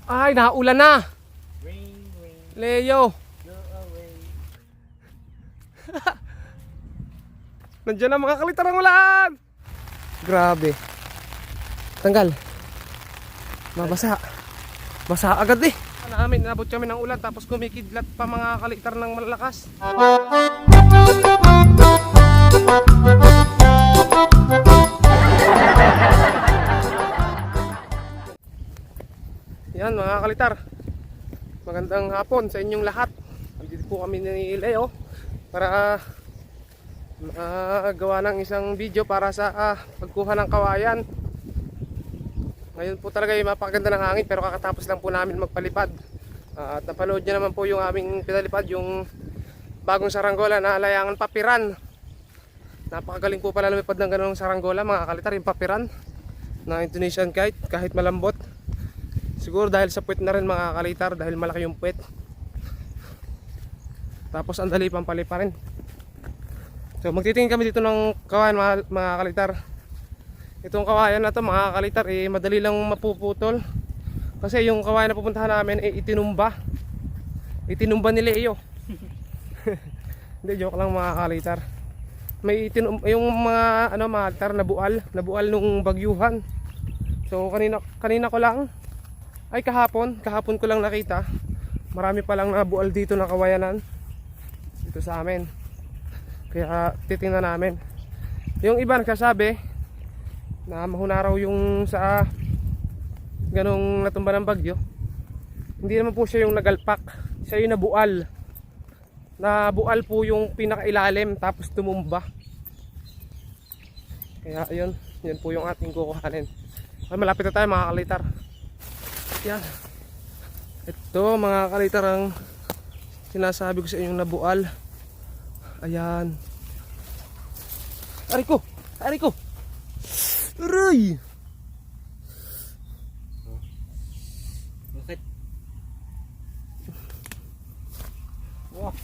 Ay, naulan na. Rain, rain, Leo. go away. Nandiyan na mga kalitar ng ulan. Grabe. Tanggal. Mabasa. Basa agad eh. Namin, nabot kami ng ulan tapos kumikidlat pa mga kalitar ng malakas. Yan mga kalitar. Magandang hapon sa inyong lahat. Nandito po kami ni Leo para gawa ng isang video para sa pagkuha ng kawayan. Ngayon po talaga yung mapakaganda ng hangin pero kakatapos lang po namin magpalipad. At napanood nyo naman po yung aming pinalipad, yung bagong saranggola na Layangan Papiran. Napakagaling po pala lumipad ng ganung saranggola mga kalitar, yung papiran na Indonesian kite, kahit malambot. Siguro dahil sa puwet na rin mga kalitar, dahil malaki yung puwet. Tapos ang dali pang paliparin. So magtitingin kami dito ng kawayan mga kalitar. Itong kawayan na to mga kalitar madali lang mapuputol. Kasi yung kawayan na pupuntahan namin itinumba. Itinumba ni Leo. Hindi, joke lang mga kalitar. May yung mga mga kalitar nabual nung bagyuhan. So kanina ko lang kahapon ko lang nakita. Marami pa lang nabual dito na kawayanan dito sa amin. Kaya titingnan namin. Yung iba nagsasabi na mahuna raw yung sa ganong natumba ng bagyo. Hindi naman po siya yung nagalpak, siya yung nabual. Nabual po yung pinakailalim tapos tumumba. Kaya yun po yung ating kukuhanin. Okay, malapit na tayo mga kalitar. Yan. Ito mga kalitar ang sinasabi ko sa inyong nabual. Ayan. Aray ko! Aray! Bakit? Wow.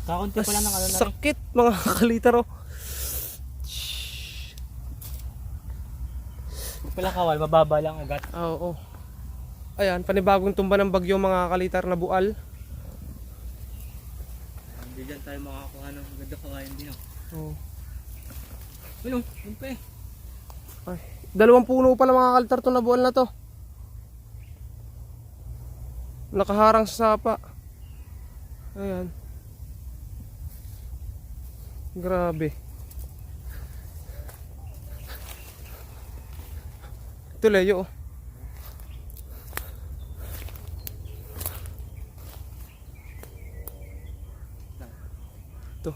Kakunti pa lang ng ano na rin. Sakit mga kalitar oh. Pala kawal, mababa lang ugat. Oo. Ayan, panibagong tumba ng bagyo mga kalitar na bual. Hindi dyan tayo makakuha ng ganda kawayan din. Oo. Ano? Ano pa eh? Ay, 2 puno pala mga kalitar to na bual na to. Nakaharang sa sapa. Ayan. Grabe. Ito Leo oh. Ito.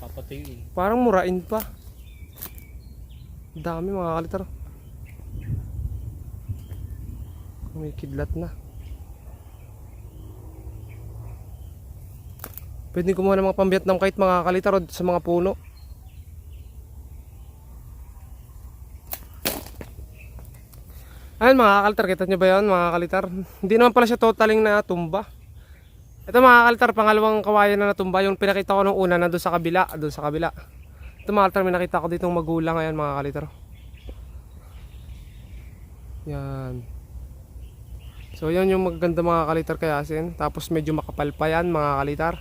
Papatuyuin. Parang murain pa. Dami mga kalitar. May kidlat na. Pwede kumuha ng mga pang-Vietnam kahit mga kalitar sa mga puno. Ayan mga kalitar, kita nyo ba yun mga kalitar? Hindi naman pala siya totaling na tumba. Ito mga kalitar, pangalawang kawayan na natumba. Yung pinakita ko nung una na doon sa kabila. Ito mga kalitar, may nakita ko ditong magulang. Ayan mga kalitar. Yan. So yan yung magaganda mga kalitar kayasin. Tapos medyo makapal pa yan mga kalitar.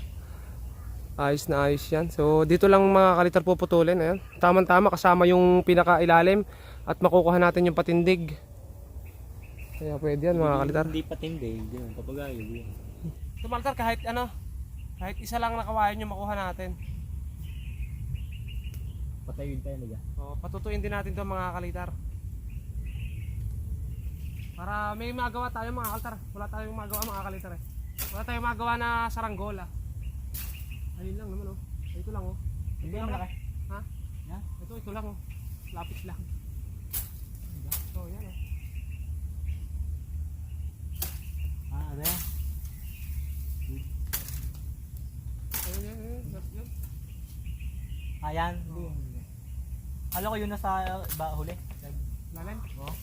Ayos na ayos yan. So dito lang mga kalitar puputulin. Ayan. Tama-tama kasama yung pinakailalim. At makukuha natin yung patindig. Kaya pwede yan mga kalitar. Hindi patindig. Hindi yung papagayo. So mga kalitar, kahit isa lang na kawayan yung makuha natin. Patayuin tayo nila. Patutuin din natin ito mga kalitar. Para may magawa tayo mga kalitar. Wala tayong magawa mga kalitar eh. Wala tayong magawa na saranggola. Ayun lang naman oh. Ito lang oh. Hindi ang malaki. Ha? Yan? Ito lang oh. Lapis lang. So yan oh. Ano yan? Ayun. Yun. Ayan. Alam ko yun nasa huli. Lalim? Oo.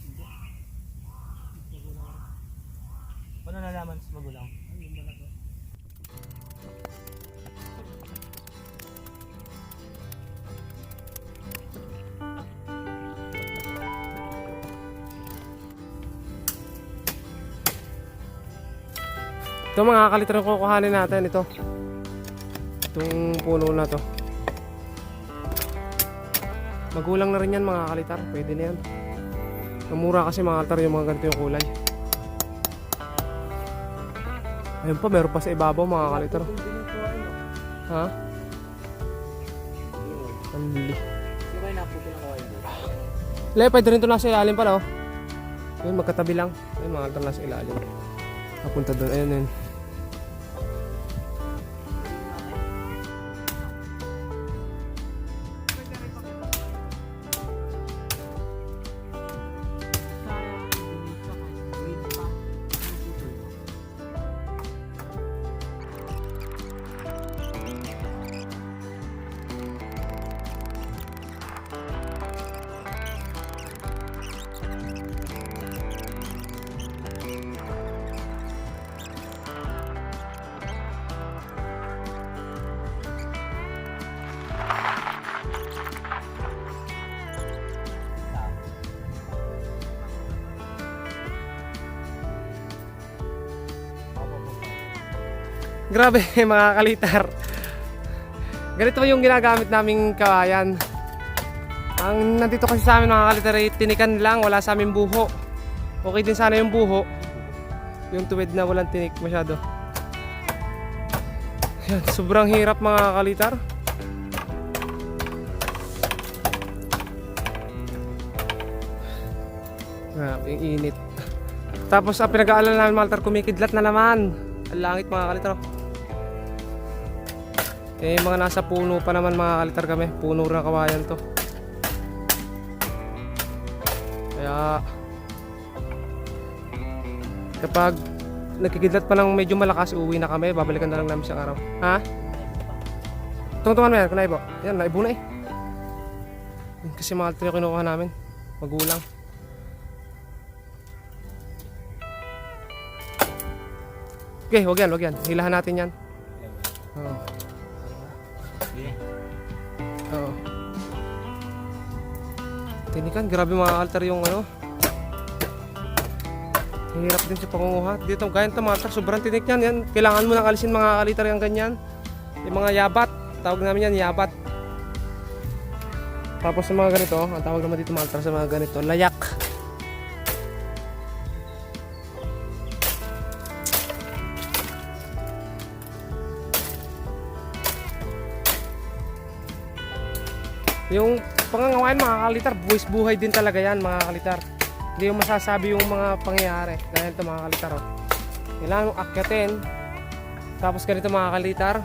Paano nalaman sa magulang? Ayun talaga. Ito mga kalitar yung kukuhanin natin. Ito. Itong puno na to. Magulang na rin yan mga kalitar. Pwede na yan. Mamura kasi mga kalitar yung mga ganito yung kulay. Ayun pa, meron pa sa ibabaw mga kalitar. Ha? Anli. Le, pwede rin ito nasa ilalim pala oh. Ayun, magkatabi lang. Ayun, mga kalitar nasa ilalim. Papunta doon. Ayun, ayun. Grabe mga kalitar. Ganito yung ginagamit naming kawayan. Ang nandito kasi sa amin mga kalitar ay tinikan lang, wala sa amin buho. Okay din sana yung buho. Yung tuwid na walang tinik masyado. Yan, sobrang hirap mga kalitar. Grabe, yung init. Tapos ang pinag-aalala namin mga kalitar, kumikidlat na naman. Ang langit mga kalitar. Eh mga nasa puno pa naman mga kalitar kami. Puno rin kawayan to. Kaya kapag nagkikidlat pa ng medyo malakas, uwi na kami. Babalikan na lang namin siyang araw. Ha? Tungtungan mo yan, kunay po. Yan, naibo na eh. Kasi mga kalitar yung kinukuha namin. Magulang. Okay, wag yan. Hilahan natin yan. Oo. Oo. Tinikan, grabe mga altar yung ano. Hirap din sa pangunguha. Dito, ganyan ito mga altar, sobrang tinik yan. Yan. Kailangan mo nang alisin mga kalitar yung ganyan. Yung mga yabat. Tawag namin yan, yabat. Tapos sa mga ganito, ang tawag naman dito mga altar sa mga ganito, layak. Yung pangangawain mga kalitar, buwis buhay din talaga yan mga kalitar. Hindi yung masasabi yung mga pangyayari. Ganito mga kalitar. Oh. Kailangan mong akyatin. Tapos ganito mga kalitar.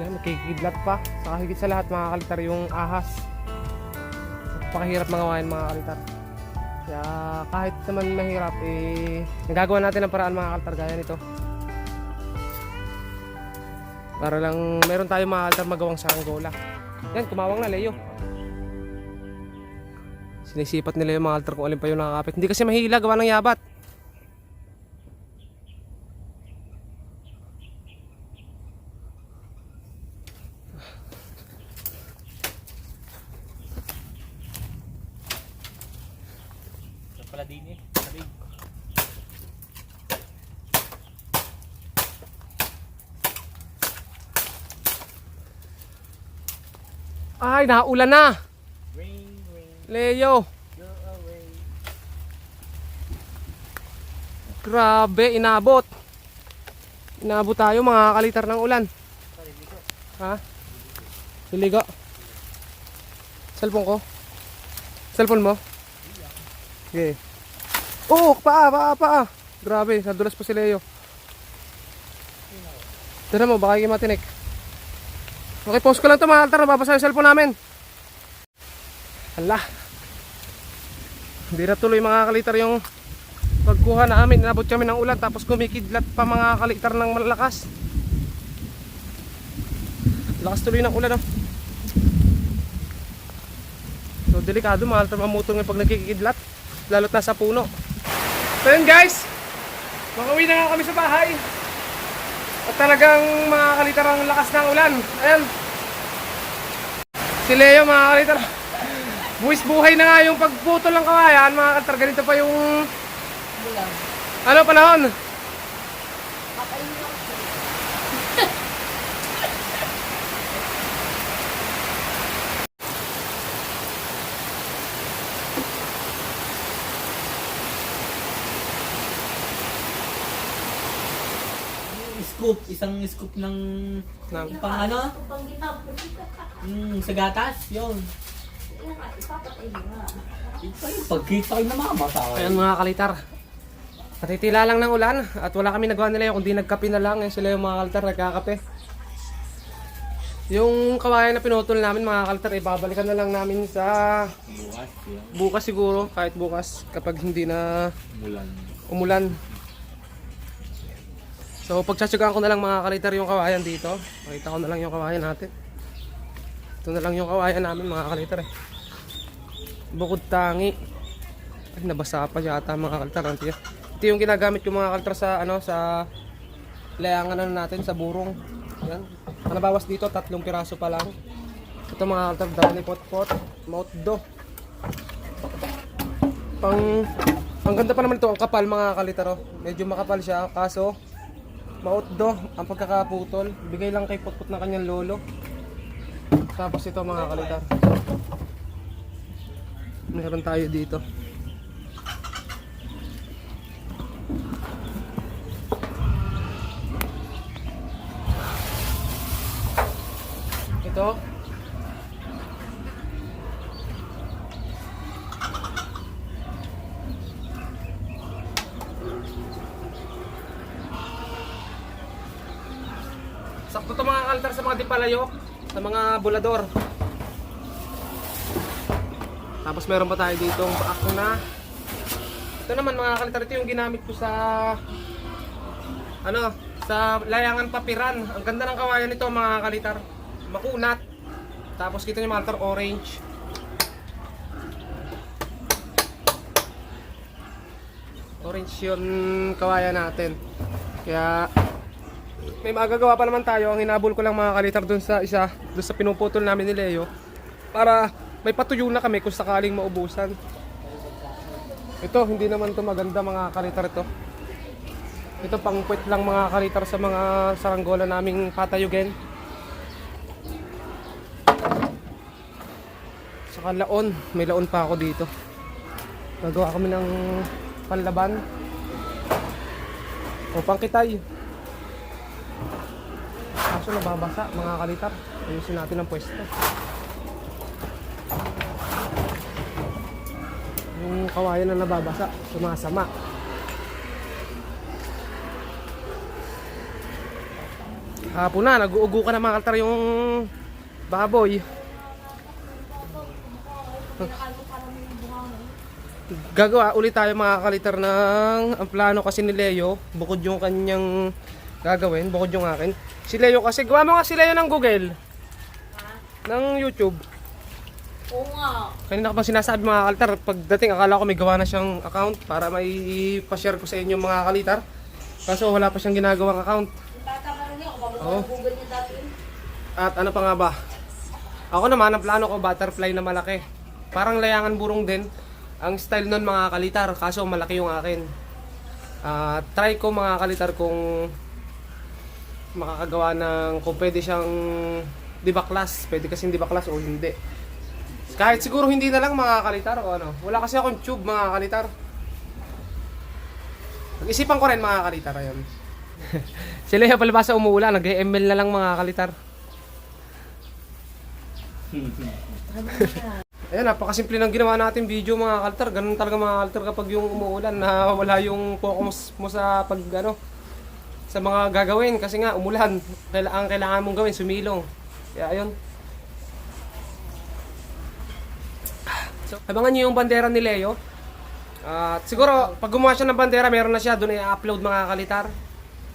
Yan, magkikidlat pa. Saka higit sa lahat mga kalitar yung ahas. Napakahirap mangawain mga kalitar. Kaya kahit naman mahirap, nagagawa natin ang paraan mga kalitar gaya nito. Para lang meron tayo mga kalitar magawang saranggola. Yan, kumawang na Leo. Sinisipat nila yung mga altar kung alin pa yung nakakapit. Hindi kasi mahila, gawa ng yabat. Pala din eh. Ay, naulan na. Rain, rain, Leo. go away. Grabe, inabot. Inabot tayo mga kalitar ng ulan. Ha? Siligo. Cellphone ko. Cellphone mo? Okay. Oh, paa. Grabe, nadulas pa si Leo. Tira mo, baka kayo matinik. Okay, post ko lang ito mga altar, nababasa yung cellphone namin. Hala. Hindi na tuloy mga kalitar yung pagkuha namin. Inabot kami ng ulan tapos kumikidlat pa mga kalitar ng malakas. Lakas tuloy ng ulan, oh. So delikado mga altar, mamutong pag nagkikidlat. Lalo't nasa puno. So yun guys, makauwi na nga kami sa bahay. At talagang mga kalitar ang lakas ng ulan. Ayan. Si Leo mga kalitar. Buwis buhay na nga yung pagputol ng kawayan mga kalitar. Ganito pa yung ano panahon. Kakainin scoop. Isang scoop ng pang ano? Sa gatas. Yun. Pagkita ko na mamasa. Ayan mga kalitar. Natitila lang ng ulan at wala kami nagawa nila kundi nagkape na lang. Sila yung mga kalitar nagkakape. Yung kawayan na pinutol namin mga kalitar, ibabalikan na lang namin sa Bukas. Yun. bukas siguro, kahit bukas kapag hindi na Mulan. umulan. So pagtsatsagaan ko na lang mga kalitar yung kawayan dito. Makita ko na lang yung kawayan natin. Ito na lang yung kawayan namin mga kalitar eh. Bukod tangi. Ay, nabasa pa yata mga kalitar. Ito yung ginagamit ko mga kalitar sa ano, sa layangan natin sa burong. Yan. Ang nabawas dito 3 piraso pa lang. Ito mga kalitar, dami pot-pot, mouth do. Ang ganda pa naman ito, ang kapal mga kalitar. Oh. Medyo makapal siya kaso mouth do ang pagkakaputol. Bigay lang kay Putput ng kanyang lolo. Tapos ito mga kalitar. Meron tayo dito. Ito. Sakto to mga kalitar sa mga dipalayok, sa mga bulador. Tapos meron pa tayo dito ang baako na. Ito naman mga kalitar, ito yung ginamit ko sa ano, sa layangan papiran. Ang ganda ng kawayan nito mga kalitar. Makunat. Tapos kita niyo mga kalitar, orange. Orange yung kawayan natin. Kaya may magagawa pa naman tayo. Ang hinabol ko lang mga kalitar dun sa isa, dun sa pinuputol namin ni Leo, para may patuyo na kami kung sakaling maubusan. Ito, hindi naman to maganda mga kalitar ito. Ito pang puwet lang mga kalitar sa mga saranggola naming patayugin. Saka laon, may laon pa ako dito. Gagawa kami ng panlaban. O pangkitay. Kaso nababasa mga kalitar. Ayusin natin ang pwesto. Yung kawayan na nababasa, sumasama. Hapon na, nag-uugo ka na mga kalitar yung baboy. Gagawa ulit tayo mga kalitar ng ang plano kasi ni Leo, bukod yung kanyang gagawin, bukod yung akin. Si Leo kasi, gawa mo nga si Leo ng Google. Ng YouTube. Oo nga. Kanina ko pa sinasabi mga kalitar, pagdating akala ko may gawa na siyang account para may pa-share ko sa inyo mga kalitar. Kaso wala pa siyang ginagawang account. Tatama rin ako, Oo. Google niya dati. At ano pa nga ba? Ako naman, ang plano ko butterfly na malaki. Parang layangan burong din. Ang style nun mga kalitar, kaso malaki yung akin. Try ko mga kalitar kung makakagawa ng, kung pwede siyang dibaklas. Pwede kasing dibaklas o hindi. Kahit siguro hindi na lang mga kalitar o ano. Wala kasi akong tube mga kalitar. Nag-isipan ko rin mga kalitar. Ayun. Sila yung palabasa umuulan. Nag-ML na lang mga kalitar. Ayan, napakasimple ng ginawa natin video mga kalitar. Ganun talaga mga kalitar kapag yung umuulan na wala yung focus mo sa pag ano, sa mga gagawin. Kasi nga umulan. Ang kailangan mong gawin, sumilong. Kaya ayun. So, abangan nyo yung bandera ni Leo. At siguro, pag gumawa siya ng bandera, meron na siya. Doon i-upload mga kalitar.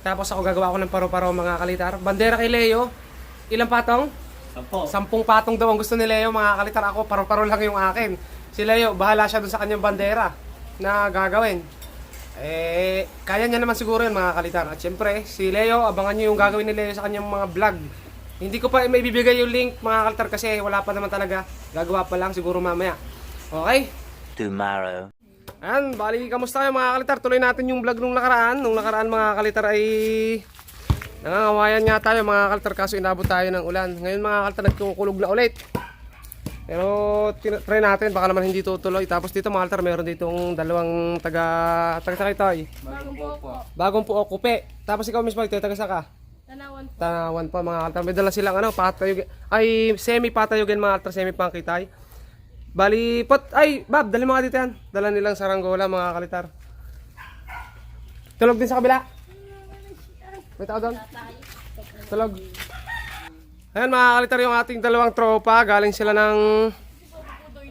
Tapos ako gagawa ko ng paro-paro mga kalitar. Bandera kay Leo. Ilang patong? 10 patong daw ang gusto ni Leo mga kalitar. Ako, paro-paro lang yung akin. Si Leo, bahala siya doon sa kanyang bandera na gagawin. Kaya niya naman siguro yun mga kalitar. At syempre, si Leo, abangan nyo yung gagawin ni Leo sa kanyang mga vlog. Hindi ko pa may bibigay yung link mga kalitar kasi wala pa naman talaga. Gagawa pa lang siguro mamaya. Okay? Tomorrow. Ayan, bali, kamusta kayo mga kalitar? Tuloy natin yung vlog nung nakaraan. Nung nakaraan mga kalitar ay nangangawayan nga tayo mga kalitar kaso inabot tayo ng ulan. Ngayon mga kalitar nagkukulog na ulit. Pero try natin, baka naman hindi tutuloy. Tapos dito mga altar, meron ditong dalawang taga Sakitoy. Bagong po kupe. Tapos ikaw mismo, ito taga saka? Tanawan po. Tanawan pa mga altar. May dala silang ano, patayog, ay semi-patayogin mga altar, semi-pangkitay. Bali, ay, Bob, dali mga dito yan. Dala nilang saranggola mga kalitar. Tulog din sa kabila. May tao doon? Tulog. Ayan mga kalitar, yung ating dalawang tropa. Galing sila ng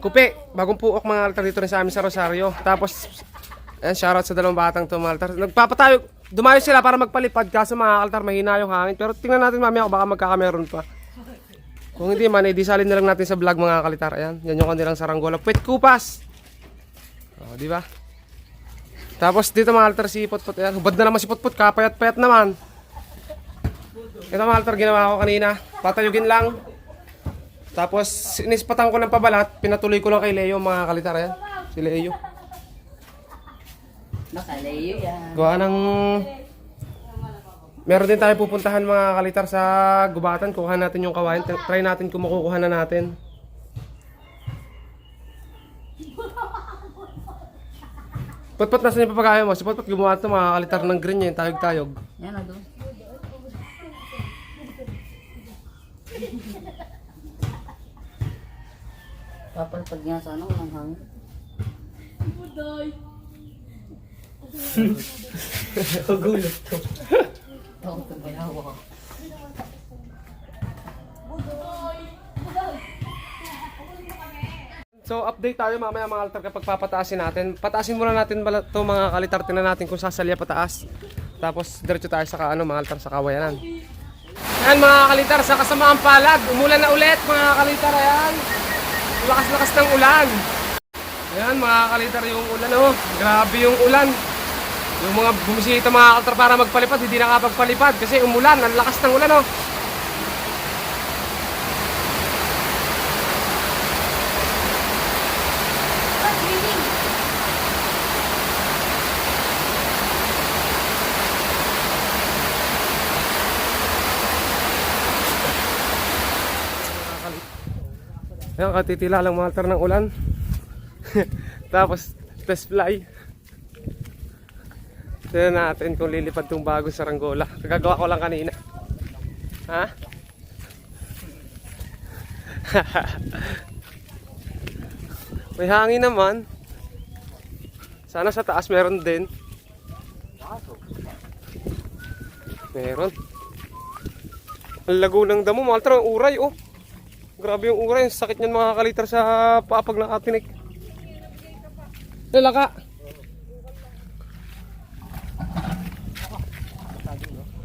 Kupe. Bagong puok mga kalitar dito rin sa amin sa Rosario. Tapos, ayan, shoutout sa dalawang batang to mga kalitar. Nagpapatayo, dumayo sila para magpalipad. Kaso mga kalitar, mahina yung hangin. Pero tingnan natin mamaya kung baka magkakameron pa. Kung hindi man, di salin na lang natin sa vlog mga kalitar. Ayan, yan yung kanilang saranggola. Puwet kupas. O, di ba? Tapos dito mga kalitar si Putput. Ayan, hubad na naman si Putput. Kapayat-payat naman. Ito mga altar, ginawa ko kanina. Patayugin lang. Tapos inispatan ko ng pabalat. Pinatuloy ko lang kay Leo mga kalitar. Ayan. Si Leo. Nakalayo yan. Gawa ng... Meron din tayo pupuntahan mga kalitar sa gubatan. Kuha natin yung kawain. Try natin kung makukuha na natin. Putput, nasan yung papagayo mo? Si Putput gumawa ito mga kalitar ng green niya. Yung tayog-tayog. Yan na doon. Papalpag nga sana walang hangin. Pagulot to. Ako ito bayawa. So update tayo mamaya mga altar kapag papataasin natin. Pataasin muna natin ito mga kalitar. Tingnan natin kung sasalya pataas. Tapos diretso tayo sa mga altar sa kawayanan. Ayan mga kalitar, sa kasamaang palad. Umulan na ulit mga kalitar. Ayan. Lakas-lakas ng ulan. Ayan mga kalitar yung ulan. Oh. Grabe yung ulan. Yung mga bumisita mga kalitar para magpalipad, hindi nakapagpalipad kasi umulan. Ang lakas ng ulan. Oh. Ayan, katitila lang mga altar ng ulan. Tapos, test fly. Tignan natin kung lilipad itong bagong saranggola. Gagawa ko lang kanina. Ha? May hangin naman. Sana sa taas meron din. Meron. Ang lago ng damo. Mga altar, ang uray oh. Grabe yung uray, sakit niyan mga kalitar sa paa pag nakatinik. Lalaka.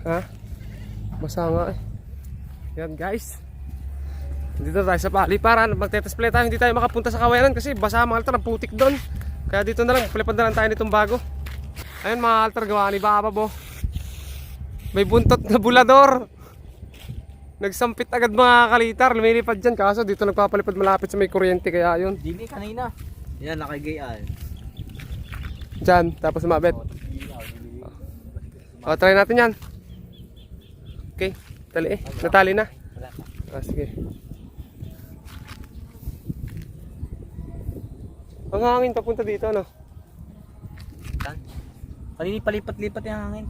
Ha? Basa nga eh. Yan guys. Dito tayo sa paliparan. Magtetesplay tayo, hindi tayo makapunta sa kawayanan kasi basa mga altar, ang putik doon. Kaya dito na lang, palipad na lang tayo nitong bago. Ayun mga altar, gawa ni Baba Bo. May buntot na bulador. Nagsampit agad mga kalitar, lumilipad dyan. Kaso dito nagpapalipad malapit sa may kuryente kaya yun. Dili kanina. Yan, nakagayaan. Dyan, tapos umabit. O, try natin yan. Okay, tali eh. Natali na. Sige. Ang hangin papunta dito, ano? Kanini palipat-lipat yung hangin.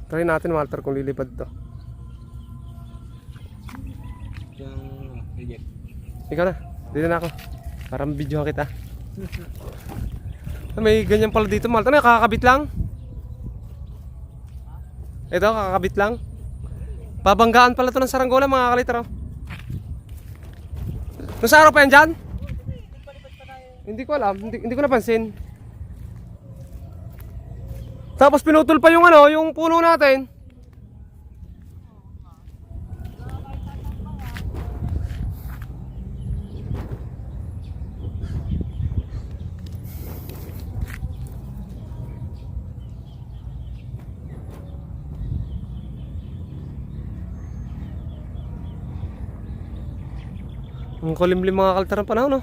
Try natin Walter kung lilipad to. Yung reject. Ikaw na, dito na ako. Parang videohan kita. May ganyan pala dito Walter, kakakabit lang. Ito, kakakabit lang. Babanggaan pala to ng saranggola mga kalitar. Nung sa araw pa yan dyan? Hindi ko alam, hindi ko napansin. Tapos pinutol pa yung ano, yung puno natin. Ang kulimlim mga kaltar ng panahon, no?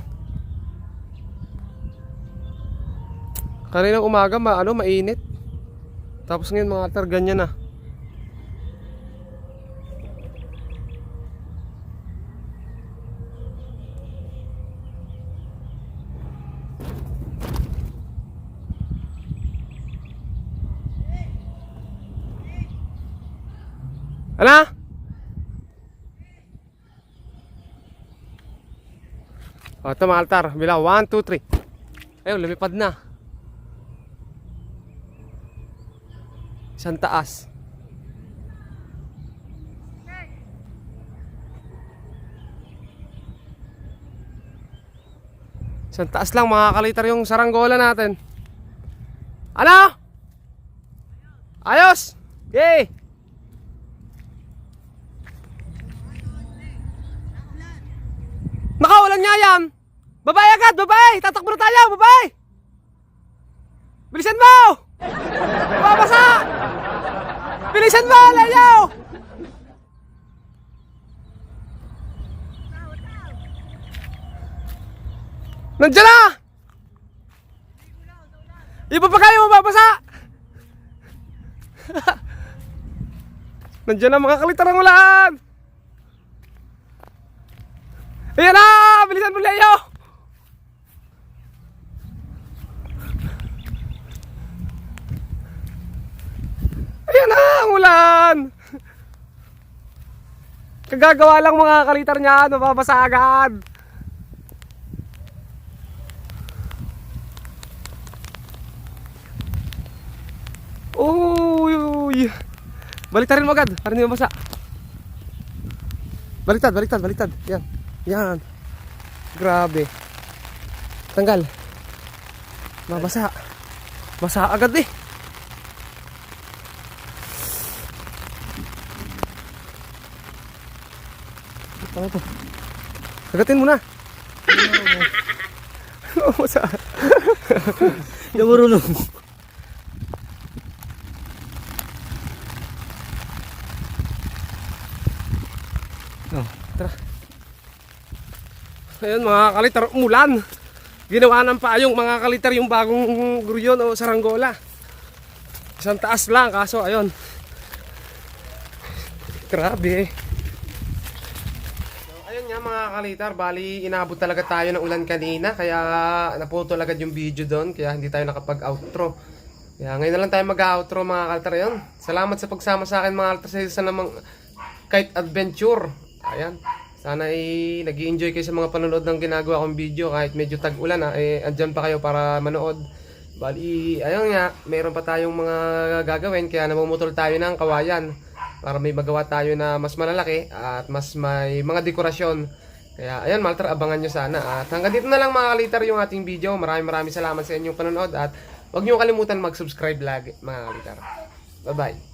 Kaninang umaga, mainit. Tapos ngayon mga kaltar, ganyan na. Ala? O, ito mga altar. Bilang 1, 2, 3. Ayun, lumipad na. Isang taas. Isang taas lang mga kalitar yung saranggola natin. Ano? Ayos! Yay! Nakawalan nga yan! Babay agad! Babay! Tatakbo na tayo! Babay! Bilisan mo! Babasa! Bilisan mo! Layo! Nandiyan na! Iba pa kayo mababasa! Nandiyan na mga kalitar ng ulan! Ayan na! Bilisan mo, Leo! Ayan na ang ulan! Kagagawa lang mga kalitar niya, mababasa agad! Uy! Baliktarin mo agad, para hindi mabasa. Baliktad. Yan. Grabe. Tanggal. Mabasa. Basa agad eh. Ano to? Kagatin mo na. Mabasa. Hindi marunong. Oh, tara. Ayun mga kalitar, umulan. Ginawa ng paayong mga kalitar yung bagong gruyon o saranggola. Isang taas lang, kaso ayun. Grabe. So, ayun nga mga kalitar, bali inabot talaga tayo ng ulan kanina. Kaya naputol agad yung video doon. Kaya hindi tayo nakapag-outro. Kaya ngayon na lang tayo mag-outro mga kalitar. Ayun. Salamat sa pagsama sa akin mga kalitar sa isa namang kite adventure. Ayan. Sana ay nag-i-enjoy kayo sa mga panonood ng ginagawa kong video kahit medyo tag-ulan andyan pa kayo para manood. Bali, ayun nga, mayroon pa tayong mga gagawin kaya namumutol tayo ng kawayan para may magawa tayo na mas malalaki at mas may mga dekorasyon. Kaya ayun, maltar, abangan nyo sana. At hanggang dito na lang mga kalitar yung ating video. Maraming salamat sa inyong panonood at huwag nyo kalimutan mag-subscribe lagi mga kalitar. Bye-bye.